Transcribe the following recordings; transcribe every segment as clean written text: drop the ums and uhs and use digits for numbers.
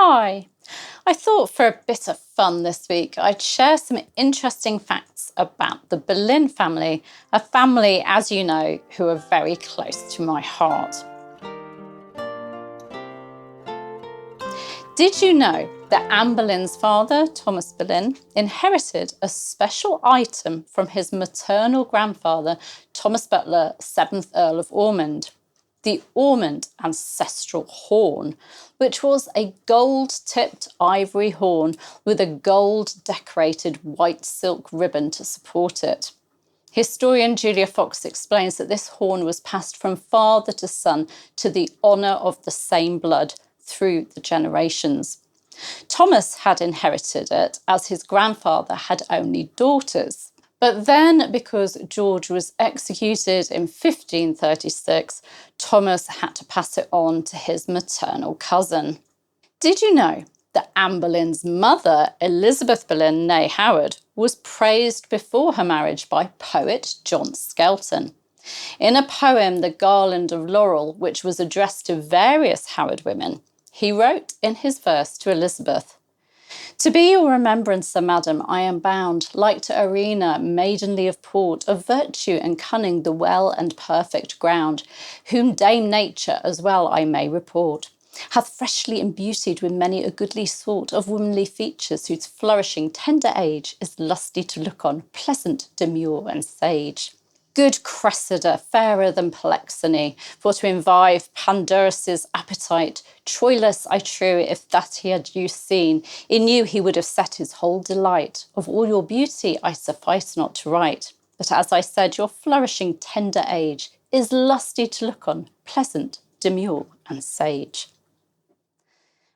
Hi. I thought for a bit of fun this week, I'd share some interesting facts about the Boleyn family, a family, as you know, who are very close to my heart. Did you know that Anne Boleyn's father, Thomas Boleyn, inherited a special item from his maternal grandfather, Thomas Butler, 7th Earl of Ormond? The Ormond ancestral horn, which was a gold-tipped ivory horn with a gold-decorated white silk ribbon to support it. Historian Julia Fox explains that this horn was passed from father to son to the honour of the same blood through the generations. Thomas had inherited it as his grandfather had only daughters. But then, because George was executed in 1536, Thomas had to pass it on to his maternal cousin. Did you know that Anne Boleyn's mother, Elizabeth Boleyn, née Howard, was praised before her marriage by poet John Skelton? In a poem, The Garland of Laurel, which was addressed to various Howard women, he wrote in his verse to Elizabeth, "To be your remembrancer, madam, I am bound, like to Arena, maidenly of port, of virtue and cunning the well and perfect ground, whom Dame Nature, as well I may report, hath freshly embutied with many a goodly sort of womanly features, whose flourishing tender age is lusty to look on, pleasant, demure, and sage. Good Cressida, fairer than Polixenes, for to envive Pandarus's appetite. Troilus, I trow, if that he had you seen, in you he would have set his whole delight. Of all your beauty I suffice not to write. But as I said, your flourishing tender age is lusty to look on, pleasant, demure, and sage."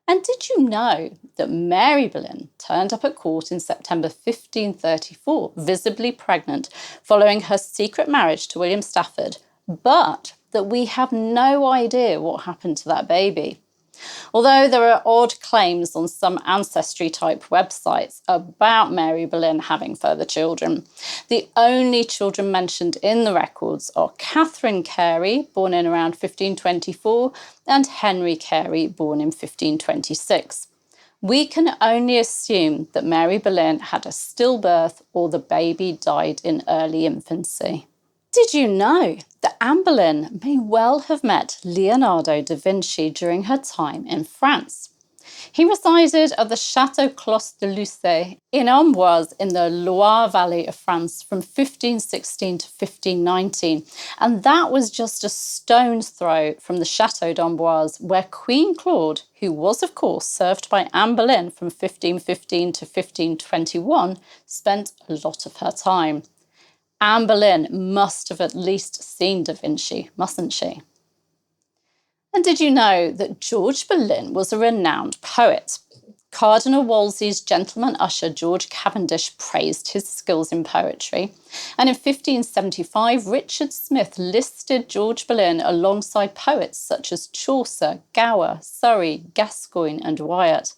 And did you know that Mary Boleyn turned up at court in September 1534, visibly pregnant, following her secret marriage to William Stafford, but that we have no idea what happened to that baby? Although there are odd claims on some ancestry-type websites about Mary Boleyn having further children, the only children mentioned in the records are Catherine Carey, born in around 1524, and Henry Carey, born in 1526. We can only assume that Mary Boleyn had a stillbirth or the baby died in early infancy. Did you know that Anne Boleyn may well have met Leonardo Da Vinci during her time in France? He resided at the Chateau Clos de Lucé in Amboise in the Loire Valley of France from 1516 to 1519, and that was just a stone's throw from the Chateau d'Amboise, where Queen Claude, who was of course served by Anne Boleyn from 1515 to 1521, spent a lot of her time. Anne Boleyn must have at least seen Da Vinci, mustn't she? And did you know that George Boleyn was a renowned poet? Cardinal Wolsey's gentleman usher George Cavendish praised his skills in poetry, and in 1575 Richard Smith listed George Boleyn alongside poets such as Chaucer, Gower, Surrey, Gascoigne and Wyatt.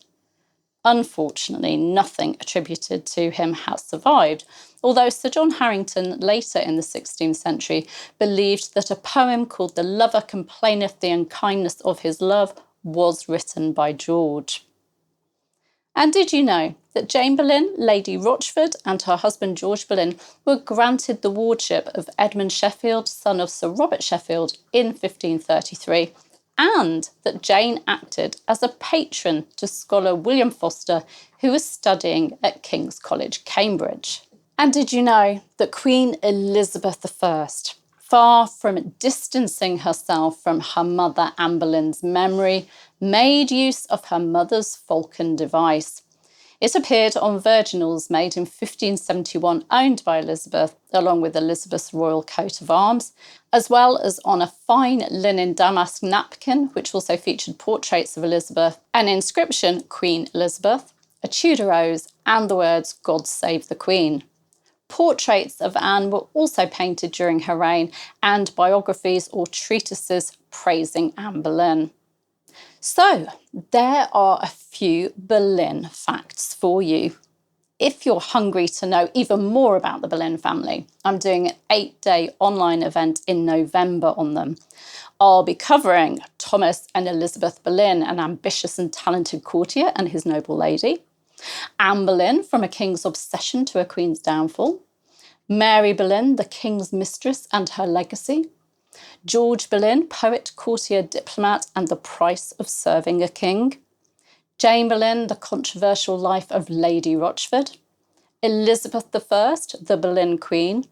Unfortunately, nothing attributed to him has survived, although Sir John Harrington, later in the 16th century, believed that a poem called "The Lover Complaineth the Unkindness of His Love" was written by George. And did you know that Jane Boleyn, Lady Rochford, and her husband George Boleyn were granted the wardship of Edmund Sheffield, son of Sir Robert Sheffield, in 1533, and that Jane acted as a patron to scholar William Foster, who was studying at King's College, Cambridge? And did you know that Queen Elizabeth I, far from distancing herself from her mother Anne Boleyn's memory, made use of her mother's falcon device? It appeared on virginals made in 1571, owned by Elizabeth, along with Elizabeth's royal coat of arms, as well as on a fine linen damask napkin, which also featured portraits of Elizabeth, an inscription, Queen Elizabeth, a Tudor rose, and the words, "God save the Queen." Portraits of Anne were also painted during her reign, and biographies or treatises praising Anne Boleyn. So, there are a few Boleyn facts for you. If you're hungry to know even more about the Boleyn family, I'm doing an 8-day online event in November on them. I'll be covering Thomas and Elizabeth Boleyn, an ambitious and talented courtier and his noble lady. Anne Boleyn, from a king's obsession to a queen's downfall. Mary Boleyn, the king's mistress and her legacy. George Boleyn, poet, courtier, diplomat, and the price of serving a king. Jane Boleyn, the controversial life of Lady Rochford. Elizabeth I, the Boleyn Queen.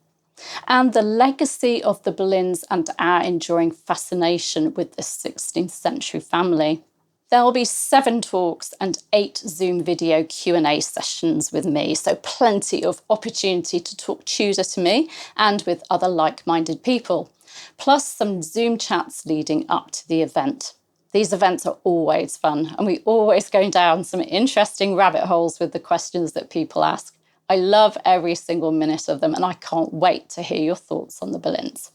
And the legacy of the Boleyns and our enduring fascination with the 16th century family. There will be 7 talks and 8 Zoom video Q&A sessions with me, so plenty of opportunity to talk Tudor to me and with other like-minded people, plus some Zoom chats leading up to the event. These events are always fun, and we always go down some interesting rabbit holes with the questions that people ask. I love every single minute of them, and I can't wait to hear your thoughts on the Boleyns.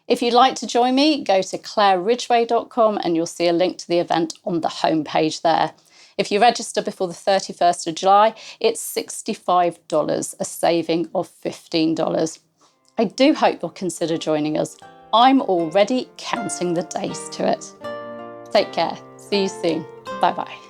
If you'd like to join me, go to claireridgway.com and you'll see a link to the event on the homepage there. If you register before the 31st of July, it's $65, a saving of $15. I do hope you'll consider joining us. I'm already counting the days to it. Take care. See you soon. Bye-bye.